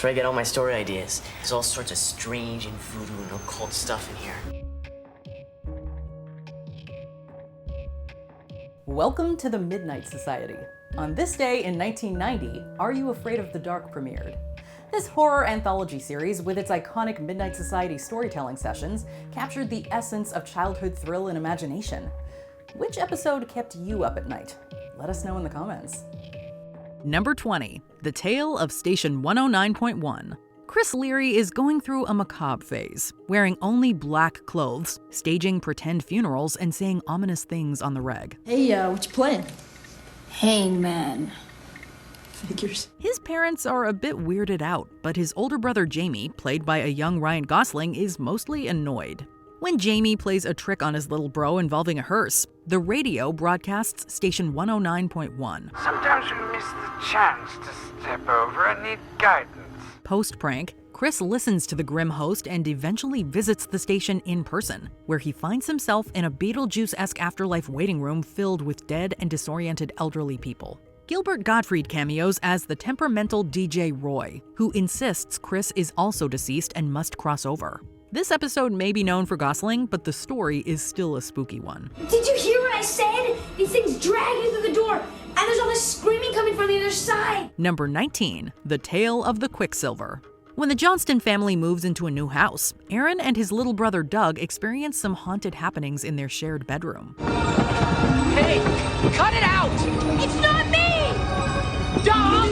where I get all my story ideas. There's all sorts of strange and voodoo and occult stuff in here. Welcome to the Midnight Society. On this day in 1990, Are You Afraid of the Dark premiered. This horror anthology series, with its iconic Midnight Society storytelling sessions, captured the essence of childhood thrill and imagination. Which episode kept you up at night? Let us know in the comments. Number 20, The Tale of Station 109.1. Chris Leary is going through a macabre phase, wearing only black clothes, staging pretend funerals, and saying ominous things on the reg. Hey, what you playing? Hangman. Figures. His parents are a bit weirded out, but his older brother Jamie, played by a young Ryan Gosling, is mostly annoyed. When Jamie plays a trick on his little bro involving a hearse, the radio broadcasts Station 109.1. Sometimes we miss the chance to step over and need guidance. Post-prank, Chris listens to the grim host and eventually visits the station in person, where he finds himself in a Beetlejuice-esque afterlife waiting room filled with dead and disoriented elderly people. Gilbert Gottfried cameos as the temperamental DJ Roy, who insists Chris is also deceased and must cross over. This episode may be known for Gosling, but the story is still a spooky one. Did you hear what I said? These things drag you through the door, and there's all this screaming coming from the other side. Number 19, The Tale of the Quicksilver. When the Johnston family moves into a new house, Aaron and his little brother Doug experience some haunted happenings in their shared bedroom. Hey, cut it out! It's not me! Dog!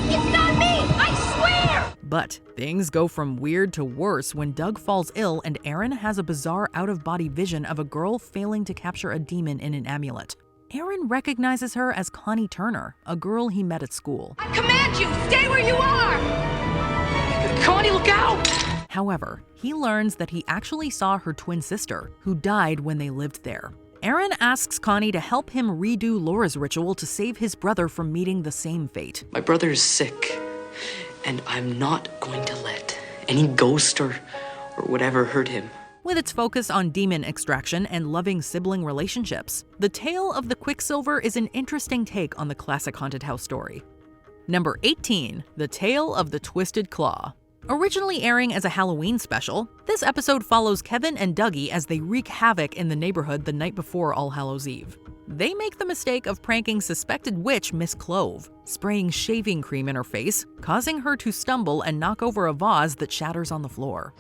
It's not me! I swear! But things go from weird to worse when Doug falls ill and Aaron has a bizarre out-of-body vision of a girl failing to capture a demon in an amulet. Aaron recognizes her as Connie Turner, a girl he met at school. I command you, stay where you are! Connie, look out! However, he learns that he actually saw her twin sister, who died when they lived there. Aaron asks Connie to help him redo Laura's ritual to save his brother from meeting the same fate. My brother is sick, and I'm not going to let any ghost or whatever hurt him. With its focus on demon extraction and loving sibling relationships, The Tale of the Quicksilver is an interesting take on the classic haunted house story. Number 18, The Tale of the Twisted Claw. Originally airing as a Halloween special, this episode follows Kevin and Dougie as they wreak havoc in the neighborhood the night before All Hallows Eve. They make the mistake of pranking suspected witch Miss Clove, spraying shaving cream in her face, causing her to stumble and knock over a vase that shatters on the floor.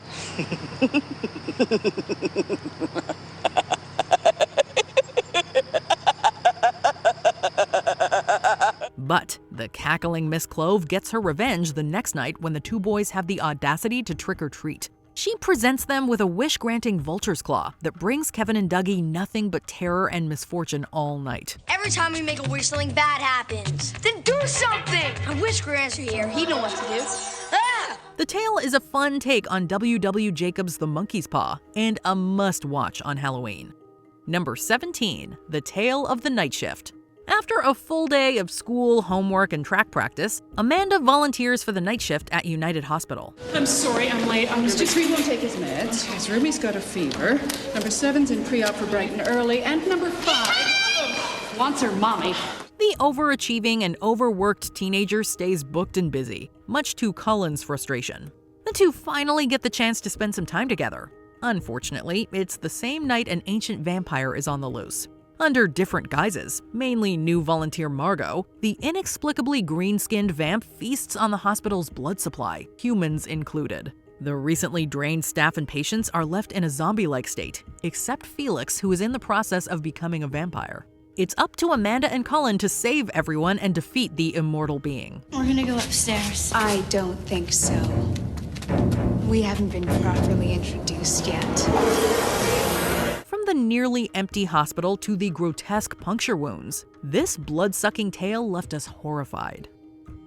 But the cackling Miss Clove gets her revenge the next night when the two boys have the audacity to trick or treat. She presents them with a wish-granting vulture's claw that brings Kevin and Dougie nothing but terror and misfortune all night. Every time we make a wish, something bad happens. Then do something! A wish granter here, he'd know what to do. Ah! The tale is a fun take on W.W. Jacobs' The Monkey's Paw and a must-watch on Halloween. Number 17, The Tale of the Night Shift. After a full day of school, homework, and track practice, Amanda volunteers for the night shift at United Hospital. I'm sorry I'm late. I was Number just... 3 won't take his meds. His roomie's got a fever. Number 7's in pre-op for bright and early. And number 5 wants her mommy. The overachieving and overworked teenager stays booked and busy, much to Cullen's frustration. The two finally get the chance to spend some time together. Unfortunately, it's the same night an ancient vampire is on the loose. Under different guises, mainly new volunteer Margot, the inexplicably green-skinned vamp feasts on the hospital's blood supply, humans included. The recently drained staff and patients are left in a zombie-like state, except Felix, who is in the process of becoming a vampire. It's up to Amanda and Cullen to save everyone and defeat the immortal being. We're gonna go upstairs. I don't think so. We haven't been properly introduced yet. From the nearly empty hospital to the grotesque puncture wounds, this blood-sucking tale left us horrified.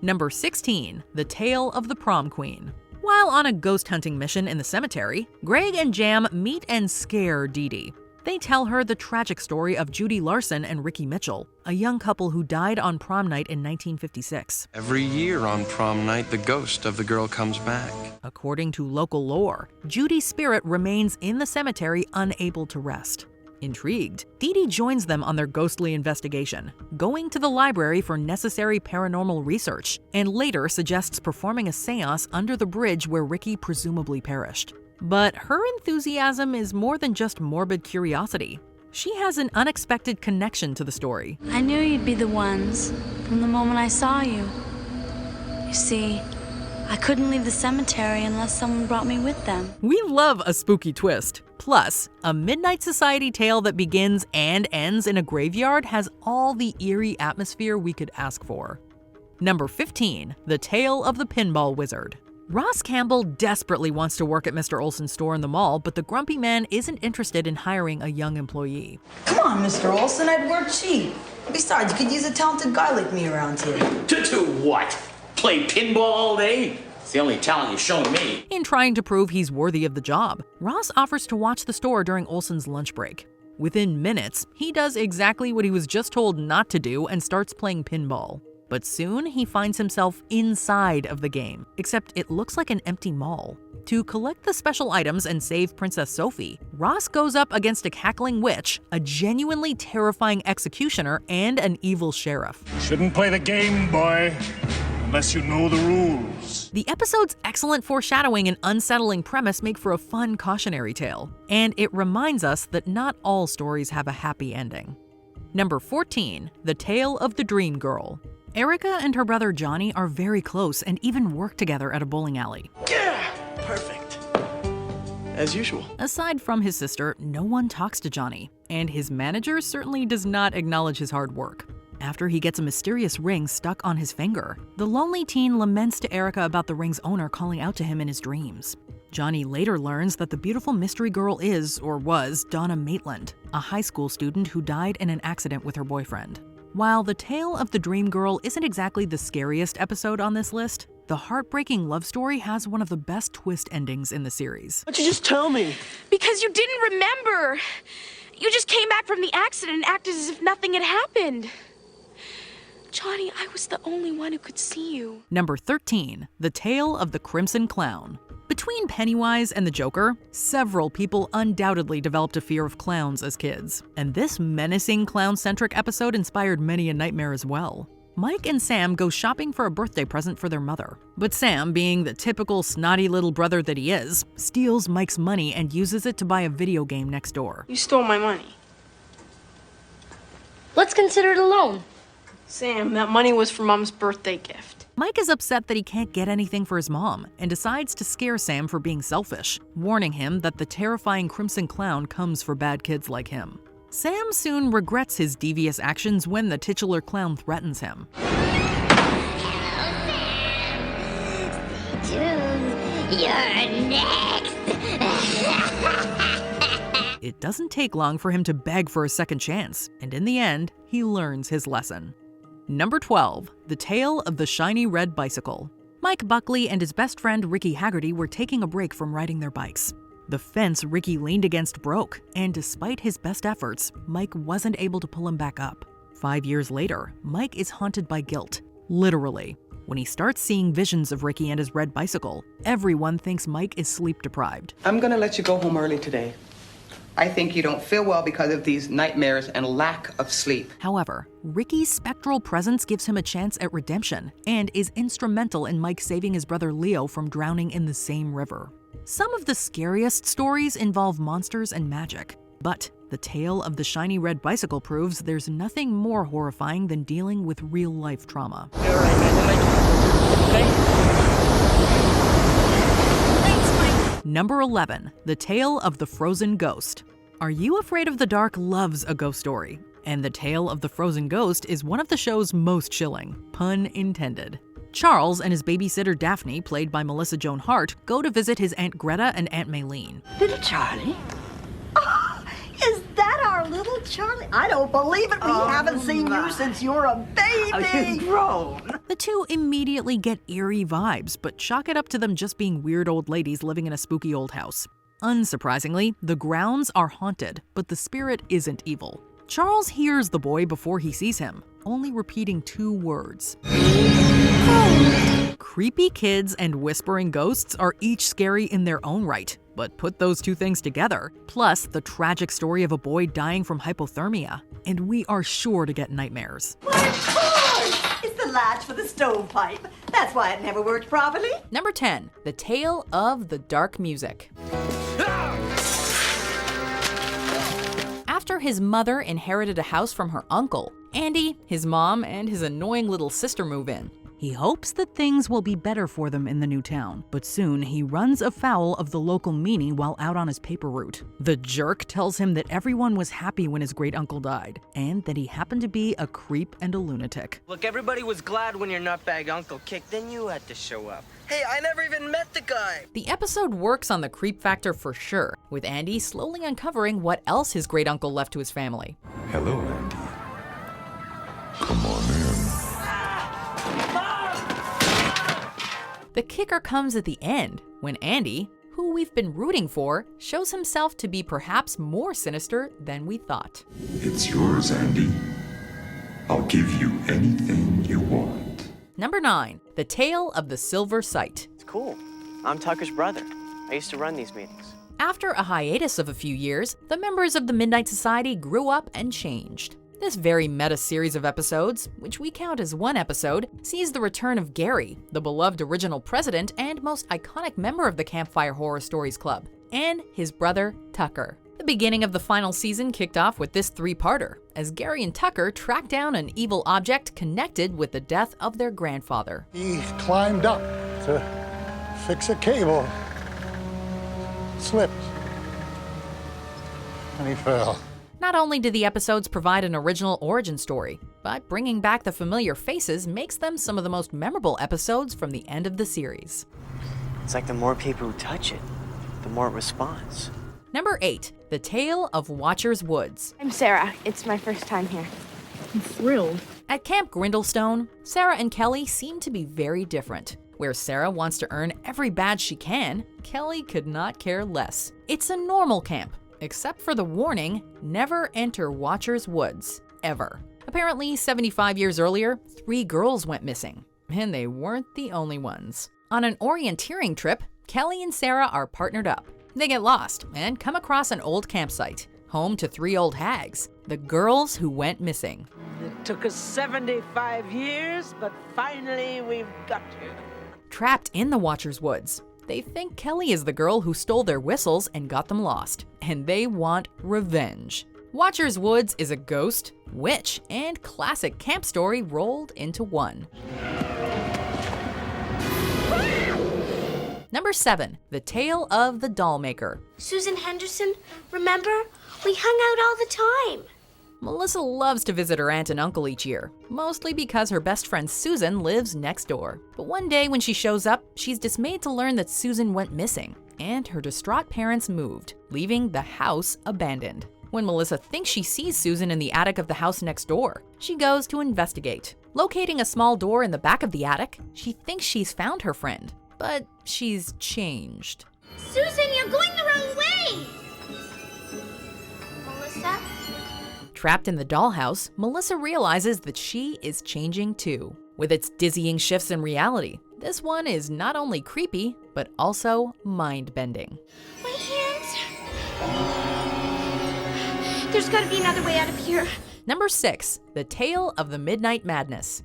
Number 16, The Tale of the Prom Queen. While on a ghost hunting mission in the cemetery, Greg and Jam meet and scare Dee Dee. They tell her the tragic story of Judy Larson and Ricky Mitchell, a young couple who died on prom night in 1956. Every year on prom night, the ghost of the girl comes back. According to local lore, Judy's spirit remains in the cemetery unable to rest. Intrigued, Dee Dee joins them on their ghostly investigation, going to the library for necessary paranormal research, and later suggests performing a seance under the bridge where Ricky presumably perished. But her enthusiasm is more than just morbid curiosity. She has an unexpected connection to the story. I knew you'd be the ones from the moment I saw you. You see, I couldn't leave the cemetery unless someone brought me with them. We love a spooky twist. Plus, a Midnight Society tale that begins and ends in a graveyard has all the eerie atmosphere we could ask for. Number 15, The Tale of the Pinball Wizard. Ross Campbell desperately wants to work at Mr. Olson's store in the mall, but the grumpy man isn't interested in hiring a young employee. Come on, Mr. Olson, I'd work cheap. Besides, you could use a talented guy like me around here. To do what? Play pinball all day? It's the only talent you've shown me. In trying to prove he's worthy of the job, Ross offers to watch the store during Olson's lunch break. Within minutes, he does exactly what he was just told not to do and starts playing pinball. But soon, he finds himself inside of the game, except it looks like an empty mall. To collect the special items and save Princess Sophie, Ross goes up against a cackling witch, a genuinely terrifying executioner, and an evil sheriff. Shouldn't play the game, boy, unless you know the rules. The episode's excellent foreshadowing and unsettling premise make for a fun cautionary tale, and it reminds us that not all stories have a happy ending. Number 14, The Tale of the Dream Girl. Erica and her brother Johnny are very close and even work together at a bowling alley. Yeah, perfect. As usual. Aside from his sister, no one talks to Johnny, and his manager certainly does not acknowledge his hard work. After he gets a mysterious ring stuck on his finger, the lonely teen laments to Erica about the ring's owner calling out to him in his dreams. Johnny later learns that the beautiful mystery girl is, or was, Donna Maitland, a high school student who died in an accident with her boyfriend. While The Tale of the Dream Girl isn't exactly the scariest episode on this list, the heartbreaking love story has one of the best twist endings in the series. Why don't you just tell me? Because you didn't remember. You just came back from the accident and acted as if nothing had happened. Johnny, I was the only one who could see you. Number 13, The Tale of the Crimson Clown. Between Pennywise and the Joker, several people undoubtedly developed a fear of clowns as kids. And this menacing clown-centric episode inspired many a nightmare as well. Mike and Sam go shopping for a birthday present for their mother. But Sam, being the typical snotty little brother that he is, steals Mike's money and uses it to buy a video game next door. You stole my money. Let's consider it a loan. Sam, that money was for Mom's birthday gift. Mike is upset that he can't get anything for his mom and decides to scare Sam for being selfish, warning him that the terrifying Crimson Clown comes for bad kids like him. Sam soon regrets his devious actions when the titular clown threatens him. You're next. It doesn't take long for him to beg for a second chance, and in the end, he learns his lesson. Number 12, The Tale of the Shiny Red Bicycle. Mike Buckley and his best friend Ricky Haggerty were taking a break from riding their bikes. The fence Ricky leaned against broke, and despite his best efforts, Mike wasn't able to pull him back up. 5 years later, Mike is haunted by guilt, literally. When he starts seeing visions of Ricky and his red bicycle, everyone thinks Mike is sleep-deprived. I'm gonna let you go home early today. I think you don't feel well because of these nightmares and lack of sleep. However, Ricky's spectral presence gives him a chance at redemption and is instrumental in Mike saving his brother Leo from drowning in the same river. Some of the scariest stories involve monsters and magic, but The Tale of the Shiny Red Bicycle proves there's nothing more horrifying than dealing with real-life trauma. Number 11, The Tale of the Frozen Ghost. Are You Afraid of the Dark loves a ghost story, and The Tale of the Frozen Ghost is one of the show's most chilling, pun intended. Charles and his babysitter Daphne, played by Melissa Joan Hart, go to visit his Aunt Greta and Aunt Maylene. Little Charlie? Oh, is that our little Charlie? I don't believe it. We haven't seen you since you're a baby. You've grown. The two immediately get eerie vibes, but chalk it up to them just being weird old ladies living in a spooky old house. Unsurprisingly, the grounds are haunted, but the spirit isn't evil. Charles hears the boy before he sees him, only repeating 2 words. Creepy kids and whispering ghosts are each scary in their own right, But put those two things together, plus the tragic story of a boy dying from hypothermia, and we are sure to get nightmares. Of course! It's the latch for the stovepipe. That's why it never worked properly. Number 10, The Tale of the Dark Music. After his mother inherited a house from her uncle, Andy, his mom, and his annoying little sister move in. He hopes that things will be better for them in the new town, but soon he runs afoul of the local meanie while out on his paper route. The jerk tells him that everyone was happy when his great-uncle died, and that he happened to be a creep and a lunatic. Look, everybody was glad when your nutbag uncle kicked, then you had to show up. Hey, I never even met the guy! The episode works on the creep factor for sure, with Andy slowly uncovering what else his great-uncle left to his family. Hello, Andy. Come on in. The kicker comes at the end, when Andy, who we've been rooting for, shows himself to be perhaps more sinister than we thought. It's yours, Andy. I'll give you anything you want. Number 9, The Tale of the Silver Sight. It's cool. I'm Tucker's brother. I used to run these meetings. After a hiatus of a few years, the members of the Midnight Society grew up and changed. This very meta series of episodes, which we count as one episode, sees the return of Gary, the beloved original president and most iconic member of the Campfire Horror Stories Club, and his brother, Tucker. The beginning of the final season kicked off with this three-parter, as Gary and Tucker tracked down an evil object connected with the death of their grandfather. He climbed up to fix a cable, slipped, and he fell. Not only do the episodes provide an original origin story, but bringing back the familiar faces makes them some of the most memorable episodes from the end of the series. It's like the more people who touch it, the more it responds. Number 8, The Tale of Watcher's Woods. I'm Sarah. It's my first time here. I'm thrilled. At Camp Grindlestone, Sarah and Kelly seem to be very different. Where Sarah wants to earn every badge she can, Kelly could not care less. It's a normal camp, except for the warning, never enter Watcher's Woods, ever. Apparently, 75 years earlier, 3 girls went missing, and they weren't the only ones. On an orienteering trip, Kelly and Sarah are partnered up. They get lost and come across an old campsite, home to 3 old hags, the girls who went missing. It took us 75 years, but finally we've got you. Trapped in the Watcher's Woods, they think Kelly is the girl who stole their whistles and got them lost, and they want revenge. Watcher's Woods is a ghost, witch, and classic camp story rolled into one. Number 7, The Tale of the Dollmaker. Susan Henderson, remember? We hung out all the time. Melissa loves to visit her aunt and uncle each year, mostly because her best friend Susan lives next door. But one day when she shows up, she's dismayed to learn that Susan went missing, and her distraught parents moved, leaving the house abandoned. When Melissa thinks she sees Susan in the attic of the house next door, she goes to investigate. Locating a small door in the back of the attic, she thinks she's found her friend, but she's changed. Susan, you're going the wrong way! Melissa? Trapped in the dollhouse, Melissa realizes that she is changing too. With its dizzying shifts in reality, this one is not only creepy, but also mind-bending. My hands. There's gotta be another way out of here. Number 6, The Tale of the Midnight Madness.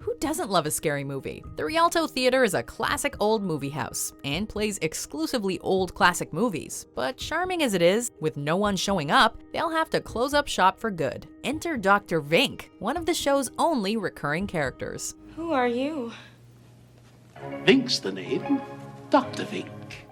Who doesn't love a scary movie? The Rialto Theater is a classic old movie house and plays exclusively old classic movies. But charming as it is, with no one showing up, they'll have to close up shop for good. Enter Dr. Vink, one of the show's only recurring characters. Who are you? Vink's the name. Dr. Vink.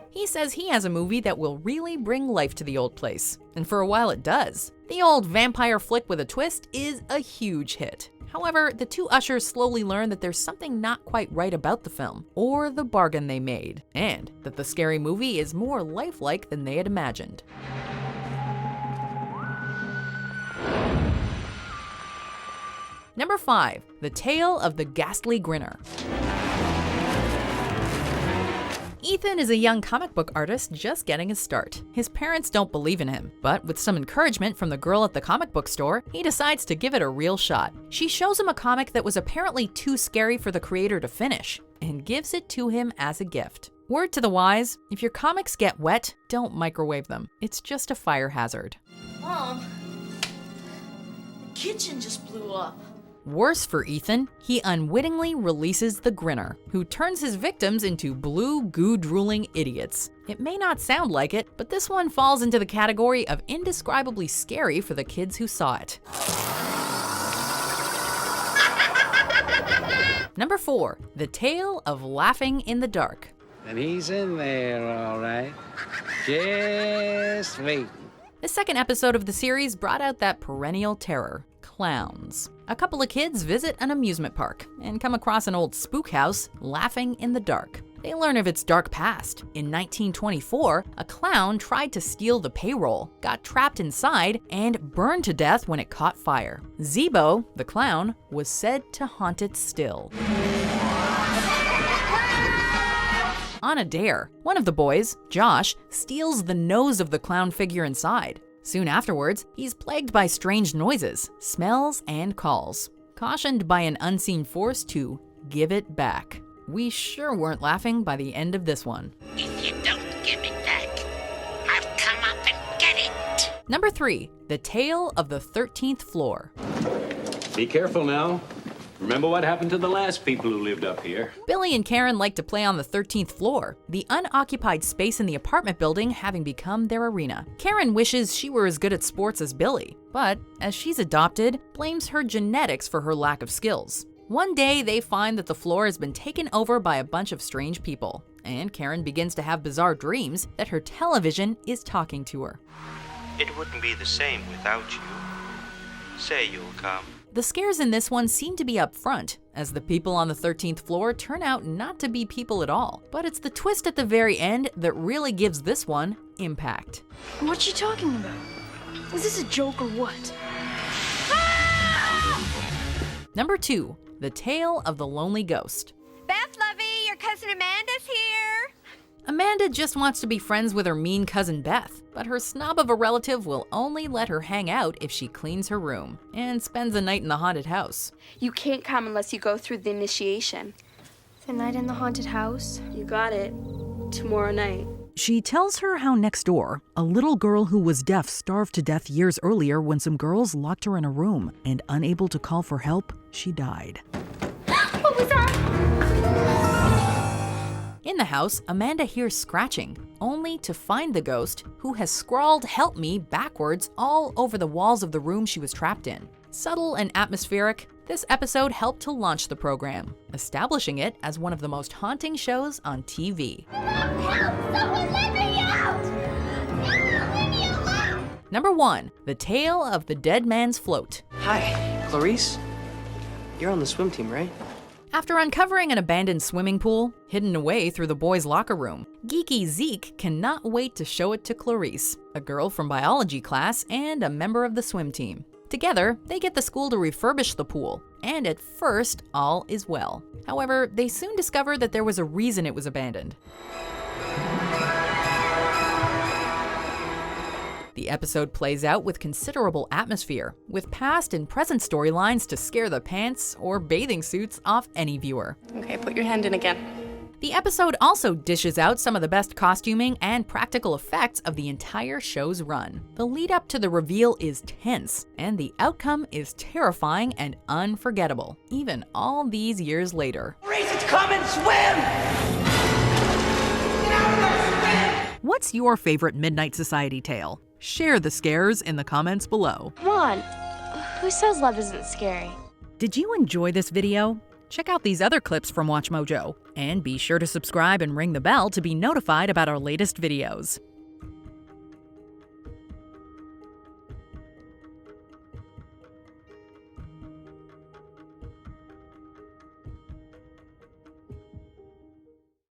He says he has a movie that will really bring life to the old place. And for a while it does. The old vampire flick with a twist is a huge hit. However, the two ushers slowly learn that there's something not quite right about the film, or the bargain they made, and that the scary movie is more lifelike than they had imagined. Number 5, The Tale of the Ghastly Grinner. Ethan is a young comic book artist just getting his start. His parents don't believe in him, but with some encouragement from the girl at the comic book store, he decides to give it a real shot. She shows him a comic that was apparently too scary for the creator to finish, and gives it to him as a gift. Word to the wise, if your comics get wet, don't microwave them. It's just a fire hazard. Mom, the kitchen just blew up. Worse for Ethan, he unwittingly releases the Grinner, who turns his victims into blue goo-drooling idiots. It may not sound like it, but this one falls into the category of indescribably scary for the kids who saw it. Number 4, The Tale of Laughing in the Dark. And he's in there, all right. Just waiting. The second episode of the series brought out that perennial terror, clowns. A couple of kids visit an amusement park and come across an old spook house laughing in the dark. They learn of its dark past. In 1924, a clown tried to steal the payroll, got trapped inside, and burned to death when it caught fire. Zebo, the clown, was said to haunt it still. On a dare, one of the boys, Josh, steals the nose of the clown figure inside. Soon afterwards, he's plagued by strange noises, smells, and calls. Cautioned by an unseen force to give it back. We sure weren't laughing by the end of this one. If you don't give it back, I'll come up and get it. Number 3, The Tale of the 13th Floor. Be careful now. Remember what happened to the last people who lived up here? Billy and Karen like to play on the 13th floor, the unoccupied space in the apartment building having become their arena. Karen wishes she were as good at sports as Billy, but as she's adopted, blames her genetics for her lack of skills. One day, they find that the floor has been taken over by a bunch of strange people, and Karen begins to have bizarre dreams that her television is talking to her. It wouldn't be the same without you. Say you'll come. The scares in this one seem to be up front, as the people on the 13th floor turn out not to be people at all. But it's the twist at the very end that really gives this one impact. What you talking about? Is this a joke or what? Number 2, The Tale of the Lonely Ghost. Beth, lovey, your cousin Amanda's here. Amanda just wants to be friends with her mean cousin Beth, but her snob of a relative will only let her hang out if she cleans her room and spends a night in the haunted house. You can't come unless you go through the initiation. The night in the haunted house? You got it. Tomorrow night. She tells her how next door, a little girl who was deaf starved to death years earlier when some girls locked her in a room, and unable to call for help, she died. What was that? In the house, Amanda hears scratching, only to find the ghost, who has scrawled "help me" backwards all over the walls of the room she was trapped in. Subtle and atmospheric, this episode helped to launch the program, establishing it as one of the most haunting shows on TV. Help! Someone let me out! Let me alone! Number 1, The Tale of the Dead Man's Float. Hi, Clarice. You're on the swim team, right? After uncovering an abandoned swimming pool, hidden away through the boys' locker room, geeky Zeke cannot wait to show it to Clarice, a girl from biology class and a member of the swim team. Together, they get the school to refurbish the pool, and at first, all is well. However, they soon discover that there was a reason it was abandoned. The episode plays out with considerable atmosphere, with past and present storylines to scare the pants or bathing suits off any viewer. Okay, put your hand in again. The episode also dishes out some of the best costuming and practical effects of the entire show's run. The lead up to the reveal is tense, and the outcome is terrifying and unforgettable, even all these years later. Race, come and swim! Get out of there, swim! What's your favorite Midnight Society tale? Share the scares in the comments below. Come on, who says love isn't scary? Did you enjoy this video? Check out these other clips from WatchMojo, and be sure to subscribe and ring the bell to be notified about our latest videos.